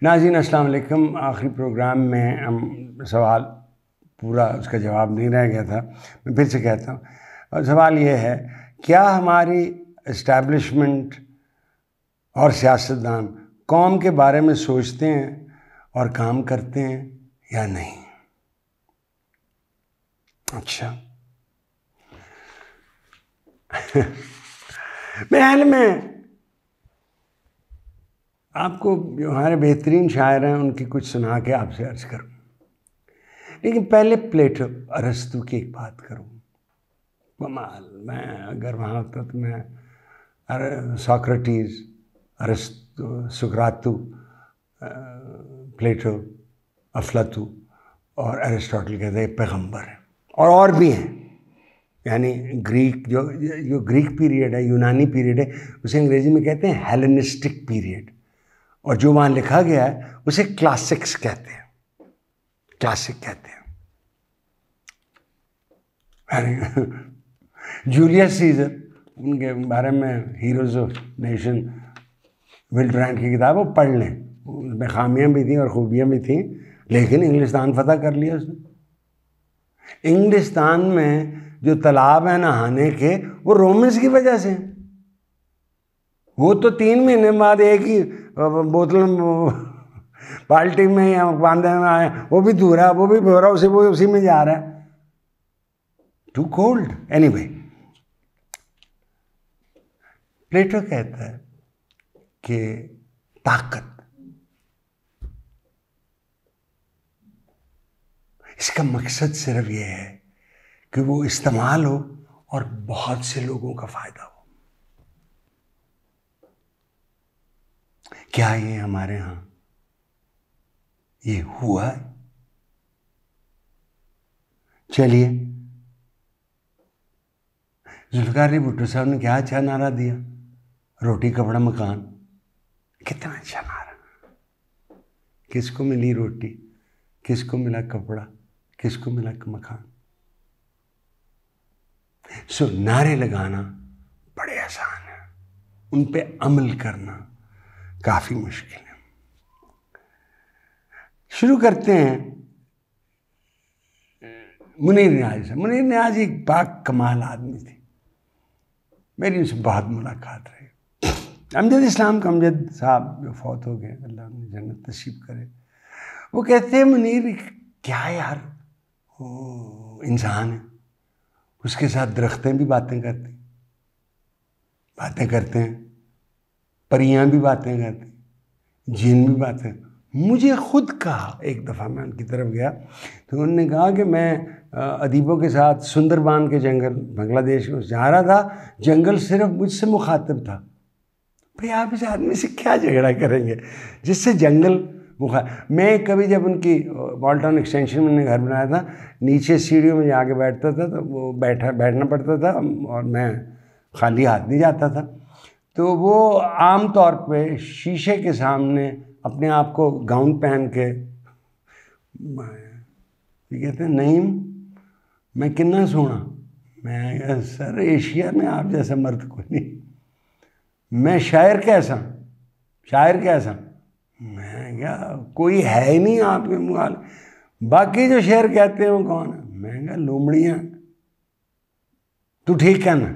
नाज़रीन अस्सलाम वालेकुम। आखिरी प्रोग्राम में हम सवाल पूरा उसका जवाब नहीं रह गया था, मैं फिर से कहता हूँ। और सवाल ये है, क्या हमारी इस्टेब्लिशमेंट और सियासतदान कौम के बारे में सोचते हैं और काम करते हैं या नहीं? अच्छा मैं हाल में आपको जो हमारे बेहतरीन शायर हैं उनकी कुछ सुना के आपसे अर्ज़ करूँ, लेकिन पहले प्लेटो अरस्तु की एक बात करूँ। कमाल, मैं अगर वहाँ होता तो मैं सोक्रेटिस, अरस्तु, सुकरातु, प्लेटो, अफलातू और अरिस्टोटल कहते हैं पैगंबर हैं, और भी हैं। यानी ग्रीक जो ग्रीक पीरियड है, यूनानी पीरियड है, उसे अंग्रेज़ी में कहते हैं हेलेनिस्टिक पीरियड, और जो वहाँ लिखा गया है उसे क्लासिक्स कहते हैं, क्लासिक कहते हैं। जूलियस सीजर, उनके बारे में heroes of nation, Will Durant की किताब वो पढ़ लें, उसमें खामियां भी थी और खूबियां भी थी, लेकिन इंग्लिस्तान फतह कर लिया उसने। इंग्लिस्तान में जो तालाब है नहाने के, वो रोमन्स की वजह से। वो तो 3 महीने बाद एक ही बोतल बाल्टी में या बांधे में आए, वो भी धूरा, वो भी भोरा, उसी में जा रहा है। To cold. एनीवे, प्लेटो कहता है कि ताकत, इसका मकसद सिर्फ यह है कि वो इस्तेमाल हो और बहुत से लोगों का फायदा हो। क्या ये हमारे यहां ये हुआ है? चलिए, जुल्फिकार भुट्टो साहब ने क्या अच्छा नारा दिया, रोटी कपड़ा मकान। कितना अच्छा नारा। किसको मिली रोटी, किसको मिला कपड़ा, किसको मिला मकान? सो नारे लगाना बड़े आसान है, उन पे अमल करना काफी मुश्किल है। शुरू करते हैं मुनीर नियाज़ से। मुनीर नियाज़ एक पाक कमाल आदमी थी, मेरी उनसे बहुत मुलाकात रही। अमजद इस्लाम का अमजद साहब जो फौत हो गए, अल्लाह उन्हें जन्नत नसीब करे, वो कहते हैं मुनीर क्या यार, वो इंसान है, उसके साथ दरख्तें भी बातें करते हैं, परियां भी बातें करती, जिन भी बातें। मुझे खुद कहा, एक दफ़ा मैं उनकी तरफ गया तो उन्होंने कहा कि मैं अदीबों के साथ सुंदरबान के जंगल बांग्लादेश में जा रहा था, जंगल सिर्फ मुझसे मुखातिब था। भाई आप इस आदमी से क्या झगड़ा करेंगे जिससे जंगल मैं कभी जब उनकी वॉल्टाउन एक्सटेंशन में घर बनाया था, नीचे सीढ़ियों में जाके बैठता था तो वो बैठना पड़ता था और मैं खाली हाथ नहीं जाता था। तो वो आम तौर पे शीशे के सामने अपने आप को गाउन पहन के ये कहते हैं, नईम मैं कितना सोना। मैं सर एशिया में आप जैसा मर्द कोई नहीं, मैं शायर कैसा, मैं क्या कोई है ही नहीं आपके मुकाबले। बाकी जो शेर कहते हैं वो कौन है? मैं क्या लोमड़ियाँ। तू ठीक है ना?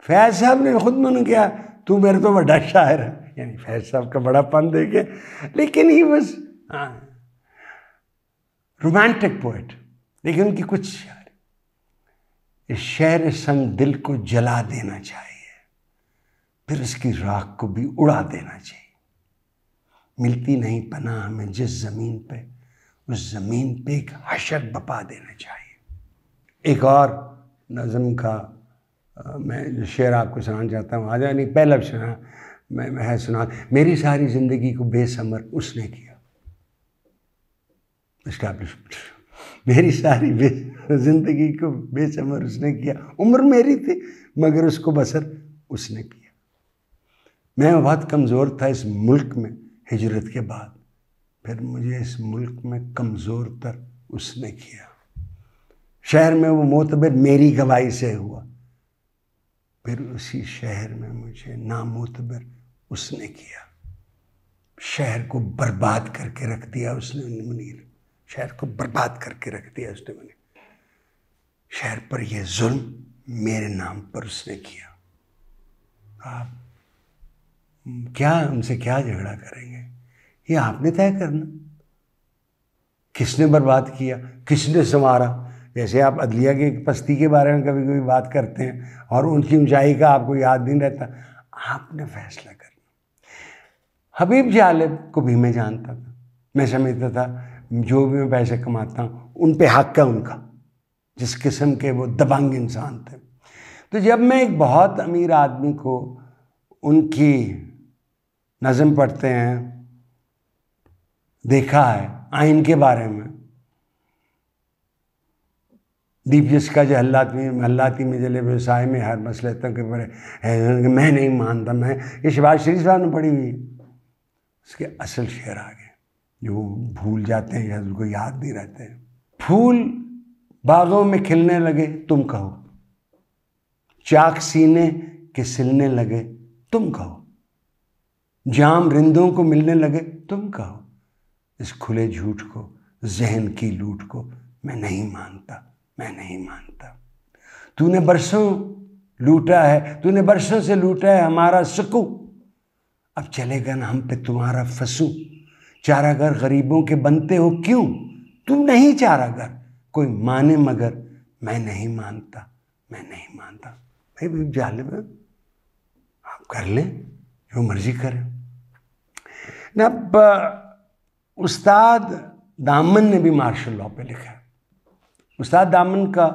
फैज साहब ने खुद मैंने किया, तू मेरे तो बड़ा शायर है, यानी फैज साहब का बड़ापन देखे, लेकिन ही बस रोमांटिक पोएट। लेकिन उनकी कुछ शायर, इस शेर संग दिल को जला देना चाहिए, फिर उसकी राख को भी उड़ा देना चाहिए। मिलती नहीं पनाह हमें जिस ज़मीन पे, उस ज़मीन पे एक हशर बपा देना चाहिए। एक और नज़म का मैं जो शेर आपको सुनाना चाहता हूँ, आ जाए नहीं पहला सुना मैं सुना। मेरी सारी ज़िंदगी को बेसमर उसने किया, एस्टैब्लिशमेंट। मेरी सारी ज़िंदगी को बेसमर उसने किया, उम्र मेरी थी मगर उसको बसर उसने किया। मैं बहुत कमज़ोर था इस मुल्क में हिजरत के बाद, फिर मुझे इस मुल्क में कमज़ोर तर उसने किया। शहर में वो मोतबर मेरी गवाही से हुआ, फिर उसी शहर में मुझे नामोतबर उसने किया। शहर को बर्बाद करके रख दिया उसने मुनीर, शहर को बर्बाद करके रख दिया उसने मुनीर। शहर पर यह जुल्म मेरे नाम पर उसने किया। आप क्या उनसे क्या झगड़ा करेंगे, ये आपने तय करना। किसने बर्बाद किया, किसने संवारा। जैसे आप अदलिया की पस्ती के बारे में कभी कभी बात करते हैं और उनकी ऊंचाई का आपको याद नहीं रहता, आपने फैसला करना। हबीब जालिब को भी मैं जानता था, मैं समझता था जो भी मैं पैसे कमाता हूँ उन पे हक है उनका, जिस किस्म के वो दबंग इंसान थे। तो जब मैं एक बहुत अमीर आदमी को उनकी नज़म पढ़ते हैं देखा है आइन के बारे में, दीप जिसका जो हल्लाती में जले व्यवसाय में हर मसले तक बड़े मैं नहीं मानता, मैं ये शहबाज शरीफ साहब ने पढ़ी हुई। उसके असल शेर आ गए जो भूल जाते हैं या उनको याद नहीं रहते हैं। फूल बागों में खिलने लगे तुम कहो, चाक सीने के सिलने लगे तुम कहो, जाम रिंदों को मिलने लगे तुम कहो, इस खुले झूठ को जहन की लूट को मैं नहीं मानता, मैं नहीं मानता। तूने बरसों लूटा है, तूने बरसों से लूटा है हमारा सुकू, अब चलेगा ना हम पे तुम्हारा फसू। चारागर गरीबों के बनते हो क्यों, तुम नहीं चारागर, कोई माने मगर मैं नहीं मानता, मैं नहीं मानता। भाई जालिब है, आप कर लें जो मर्जी करें ना। उस्ताद दामन ने भी मार्शल लॉ पे लिखा है। उस्ताद दामन का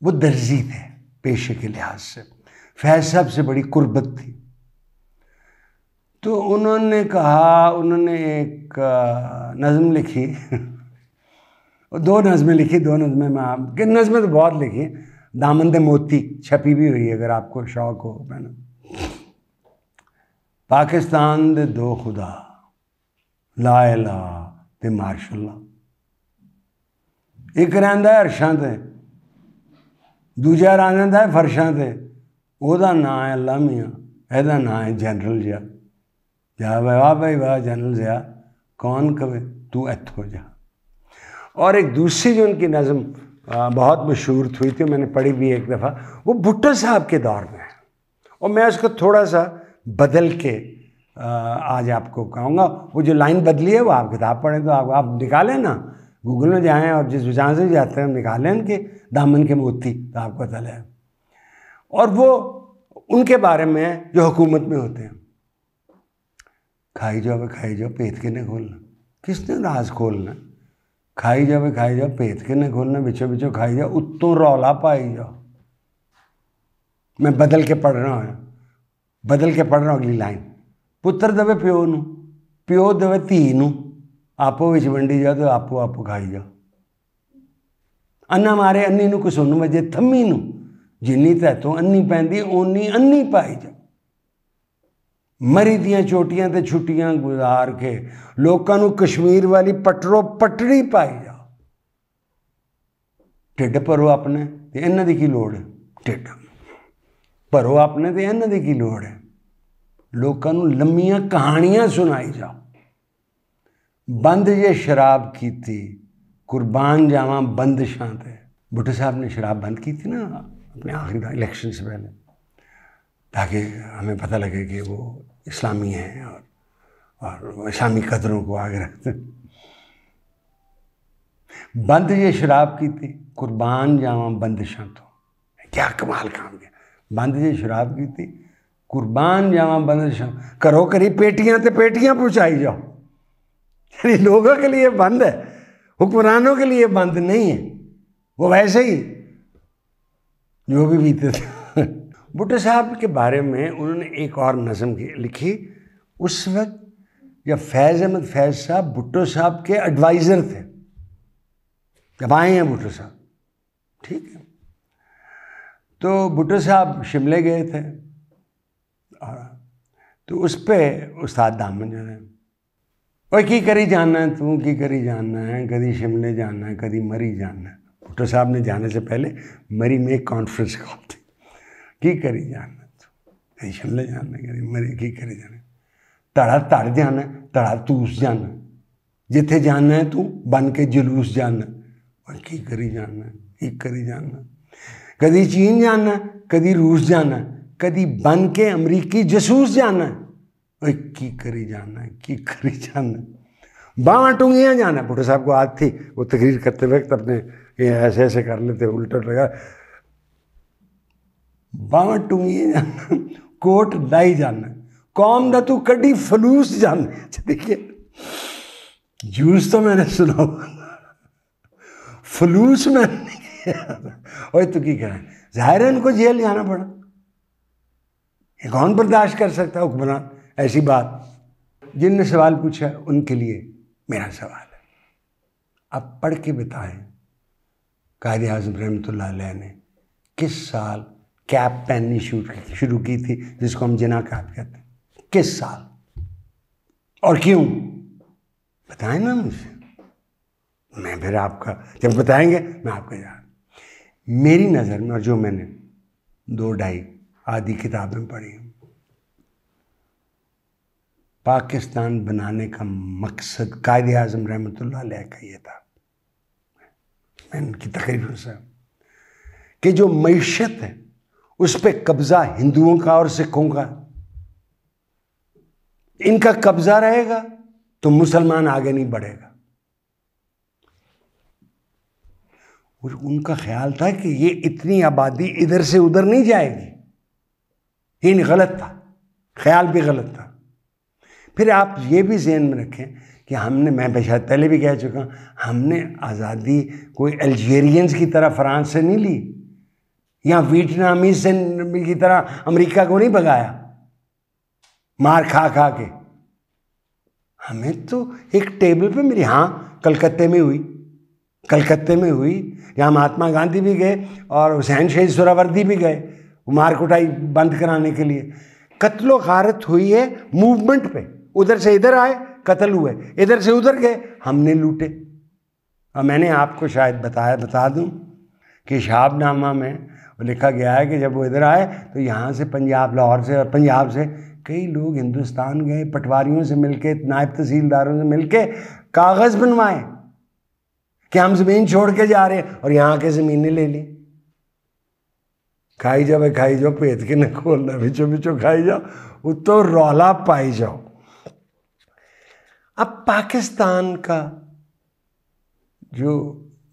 वो दर्जी थे पेशे के लिहाज से, फैज साहब से बड़ी कुर्बत थी। तो उन्होंने कहा, उन्होंने एक नज़म लिखी दो नज़में लिखी, दो नज़में में आप नज़में तो बहुत लिखी, दामन दे मोती छपी भी हुई अगर आपको शौक हो। मैंने पाकिस्तान दे दो खुदा ला इलाहा ते मार्शल लॉ, एक रहिंदा है अरशां ते, दूजा रहिंदा है फरशां ते, ओहदा नाम है अल्लाह मियाँ, एहदा नाम है जनरल जिया। जा वाह भाई वाह जनरल जिया, कौन कवे तू इत्थों जा। और एक दूसरी जो उनकी नज़म बहुत मशहूर हुई थी, मैंने पढ़ी भी एक दफ़ा, वो भुट्टो साहब के दौर में है और मैं उसको थोड़ा सा बदल के आज आपको कहूँगा। वो जो लाइन बदली है वो आप किताब पढ़ें तो आप निकालें ना, गूगल में जाएँ और जिस जहाँ से जाते हैं निकालें उनके दामन के मोती तो आपको पता है। और वो उनके बारे में जो हुकूमत में होते हैं, खाई जाओ पेट के नहीं खोलना, किसने राज खोलना, खाई जाओ पेट के नहीं खोलना, बिचो बिचो खाई जाओ, उत्तों रौला पाई जाओ। मैं बदल के पढ़ रहा हूँ, बदल के पढ़ रहा हूँ अगली लाइन। पुत्र देवे प्यो नूं, प्यो देवे धी नूं, आपो विच वंडी जाओ तो आपो आपो खाई जाओ। अन्ना मारे अन्नी नूं घसुन वजे थम्मी नूं, जिन्नी तैतों अन्नी पैंदी ओनी अन्नी पाई जाओ। मरी दियां चोटियां ते छुट्टियां गुजार के लोकां नूं कश्मीर वाली पटरो पटड़ी पाई जाओ। ढिड भरो अपने ते इन्हां दी की लोड़ है, ढिड भरो अपने ते इन्हां दी की लोड़ है। लोकां नूं लम्मियां कहानियां सुनाई जाओ। बंद जे शराब की थी कुर्बान जावां बंदिशां ते। भुट्टो साहब ने शराब बंद की थी ना अपने आखिरी इलेक्शन से पहले, ताकि हमें पता लगे कि वो इस्लामी हैं और इस्लामी कदरों को आगे रखते। बंद ये शराब की थी कुर्बान जावां बंदिशां तो, क्या कमाल काम किया। बंद ये शराब की थी कुर्बान जावां बंदिशां, करो करी पेटियां ते पेटियां पहुँचाई जाओ। यानी लोगों के लिए बंद है, हुक्मरानों के लिए बंद नहीं है। वो वैसे ही जो भी बीते थे। भुट्टो साहब के बारे में उन्होंने एक और नज़म लिखी उस वक्त जब फैज़ अहमद फैज़ साहब भुट्टो साहब के एडवाइज़र थे, जब आए हैं भुट्टो साहब, ठीक है। तो भुट्टो साहब शिमले गए थे तो उस पर उस्ताद दामन जो है, और की करी जाना है तू, की करी जाना है, कभी शिमले जाना है, कभी मरी जाना है। भुट्टो साहब ने जाने से पहले मरी में एक कॉन्फ्रेंस कॉल थी, की करी जाना तू, कभी शिमले जाना है, कभी मरी की करी जाना। तड़ा तड़ जाना, तड़ा तूस जाना, जिथे जाना है तू बन के जुलूस जाना, और की करी जाना, की करी जाना, कदी चीन जाना, कदी रूस जाना, कदी बन के अमरीकी जसूस जाना, और की करी जाना, की करी जाना, बाँह टूंगियाँ जाना। भुट्टो साहब को आदत थी, वो तकरीर करते वक्त अपने ये ऐसे ऐसे कर लेते, उल्टा लगा, बाँह टूंगियाँ जाना, कोट लाई जाना, कौम दा तू कड़ी फलूस जाना। देखिए जूस तो मैंने सुना, फलूस मैंने नहीं किया। और तो की करें, जाहिर है इनको जेल जाना पड़ा, ये कौन बर्दाश्त कर सकता है हुक्मरान ऐसी बात। जिनने सवाल पूछा उनके लिए मेरा सवाल है, आप पढ़ के बताएं कायदे आज़म रहमतुल्लाह अलैह ने किस साल कैप पहननी शुरू की थी, जिसको हम जिना कैप कहते हैं, किस साल और क्यों? बताएं ना मुझे, मैं फिर आपका जब बताएंगे मैं आपका यार। मेरी नज़र में, और जो मैंने 2-2.5 आधी किताबें पढ़ी, पाकिस्तान बनाने का मकसद कायदे आज़म रहमतुल्लाह अलैह का ये था, मैं उनकी तकरीर से, कि जो मईशत है उस पर कब्जा हिंदुओं का और सिखों का, इनका कब्जा रहेगा तो मुसलमान आगे नहीं बढ़ेगा। और उनका ख्याल था कि ये इतनी आबादी इधर से उधर नहीं जाएगी, ये गलत था, ख्याल भी गलत था। फिर आप ये भी ज़हन में रखें कि हमने, मैं शायद पहले भी कह चुका, हमने आज़ादी कोई अल्जीरियंस की तरह फ्रांस से नहीं ली, या वियतनामी से की तरह अमेरिका को नहीं भगाया मार खा खा के। हमें तो एक टेबल पे मेरी, हाँ कलकत्ते में हुई, कलकत्ते में हुई, जहाँ महात्मा गांधी भी गए और हुसैन शहीद सोहरावर्दी भी गए मार कुटाई बंद कराने के लिए। कत्लो गारत हुई है मूवमेंट पे, उधर से इधर आए कत्ल हुए, इधर से उधर गए, हमने लूटे। और मैंने आपको शायद बता दूं कि शहाबनामा में लिखा गया है कि जब वो इधर आए तो यहाँ से पंजाब, लाहौर से और पंजाब से कई लोग हिंदुस्तान गए, पटवारियों से मिलके, नायब तहसीलदारों से मिलके कागज़ बनवाए कि हम ज़मीन छोड़ के जा रहे हैं, और यहाँ के ज़मीनें ले ली। खाई जाओ पेट के न खोलना, बिचो बिचो खाई जाओ, उतो रौला पाई जाओ। अब पाकिस्तान का जो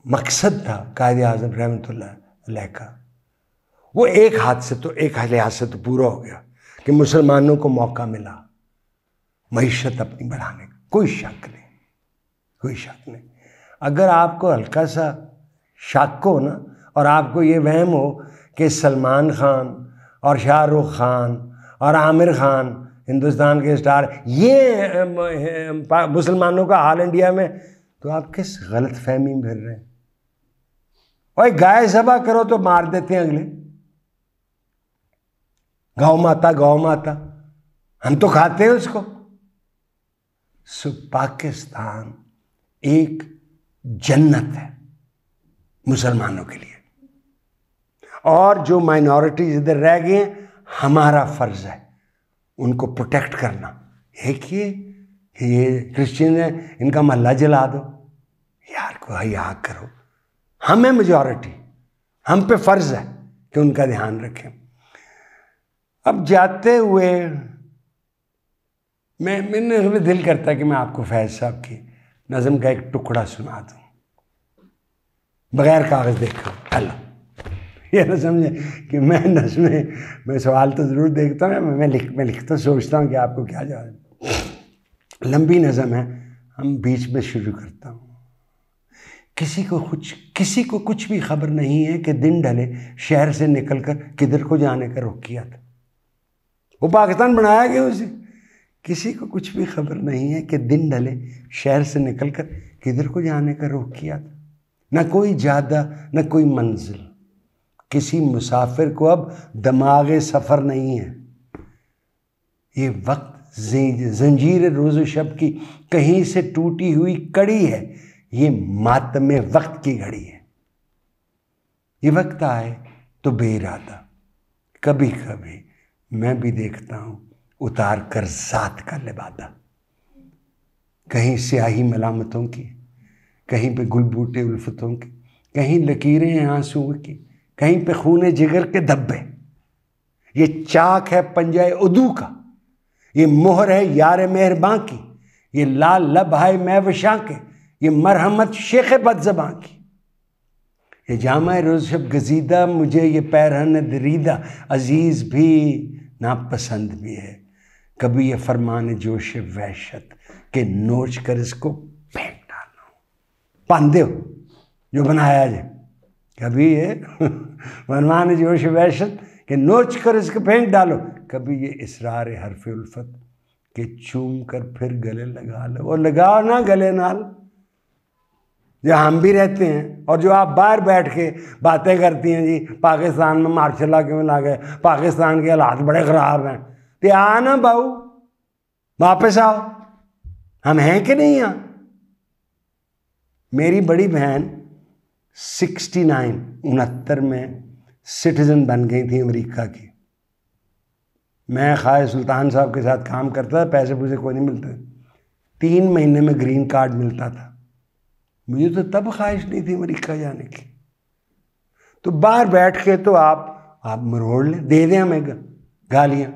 मकसद था कायदे आज़म रहमतुल्लाह अलैह का, वो एक लिहाज से तो पूरा हो गया कि मुसलमानों को मौका मिला मईशत अपनी बढ़ाने का, कोई शक नहीं, कोई शक नहीं। अगर आपको हल्का सा शक हो ना, और आपको ये वहम हो कि सलमान खान और शाहरुख खान और आमिर खान हिंदुस्तान के स्टार, ये मुसलमानों का हाल इंडिया में, तो आप किस गलत फहमी में फिर रहे हैं। और गाय ज़बा करो तो मार देते हैं अगले, गौ माता हम तो खाते हैं उसको। सो पाकिस्तान एक जन्नत है मुसलमानों के लिए, और जो माइनॉरिटीज इधर रह गए हैं, हमारा फर्ज है उनको प्रोटेक्ट करना। एक ये क्रिश्चियन है, इनका महल्ला जला दो, यार को हया करो, हम है मेजॉरिटी, हम पे फर्ज है कि उनका ध्यान रखें। अब जाते हुए मैंने दिल करता है कि मैं आपको फैज साहब की नज़म का एक टुकड़ा सुना दूं बगैर कागज़ देखा। अल्लाह, ये ना समझे कि मैं नज़में, मैं सवाल तो ज़रूर देखता हूँ, मैं लिखता सोचता हूँ कि आपको क्या जवाब। लंबी नज़म है, हम बीच में शुरू करता हूँ। किसी को कुछ भी खबर नहीं है कि दिन ढले शहर से निकलकर किधर को जाने का रुख किया था। वो पाकिस्तान बनाया गया उसे। किसी को कुछ भी खबर नहीं है कि दिन ढले शहर से निकलकर किधर को जाने का रुख किया था। न कोई जादा न कोई मंजिल, किसी मुसाफिर को अब दिमाग सफ़र नहीं है। ये वक्त जंजीर रोज़ शब की कहीं से टूटी हुई कड़ी है, ये मातम वक्त की घड़ी है। ये वक्त आए तो बेइरादा कभी कभी मैं भी देखता हूँ उतार कर ज़ात का लिबादा। कहीं स्याही मलामतों की, कहीं पे गुलबूटे उल्फतों की, कहीं लकीरें हैं आंसुओं की, कहीं पे खूने जिगर के धब्बे। ये चाक है पंजाए उदू का, ये मोहर है यार मेहरबां की, ये लाल लब है मैवशां के, ये मरहमत शेख बदज़बां की। ये जामा रोज़ब गजीदा मुझे ये पैरहन दरीदा अजीज़ भी नापसंद भी है। कभी ये फरमान जोश वहशत के नोच कर इसको फेंक डालो। पांदे हो जो बनाया जाए, कभी ये फरमान जोश वहशत के नोच कर इसको फेंक डालो। कभी ये इसरार हरफ उल्फत के चूम कर फिर गले लगा लो। और लगाओ ना गले नाल, जो हम भी रहते हैं और जो आप बाहर बैठ के बातें करती हैं जी पाकिस्तान में मार्शल क्यों ला गए, पाकिस्तान के हालात बड़े ख़राब हैं। तो आ ना बाऊ, वापस आओ, हम हैं कि नहीं यहाँ। मेरी बड़ी बहन 69 में सिटीज़न बन गई थी अमेरिका की। मैं ख्वाजा सुल्तान साहब के साथ काम करता था, पैसे पूसे कोई नहीं मिलते, 3 महीने में ग्रीन कार्ड मिलता था। मुझे तो तब ख्वाहिश नहीं थी अमेरिका जाने की। तो बाहर बैठ के तो आप मरोड़ लें, दे दें हमें गालियाँ,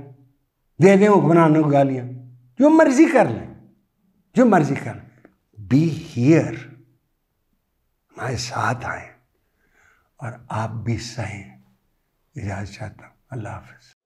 दे दें हुक्मरानों को गालियाँ, जो मर्जी कर लें, जो मर्जी कर लें। बी हियर, हमारे साथ आए और आप भी सहें। इजाज़त चाहता हूँ। अल्लाह हाफ़िज़।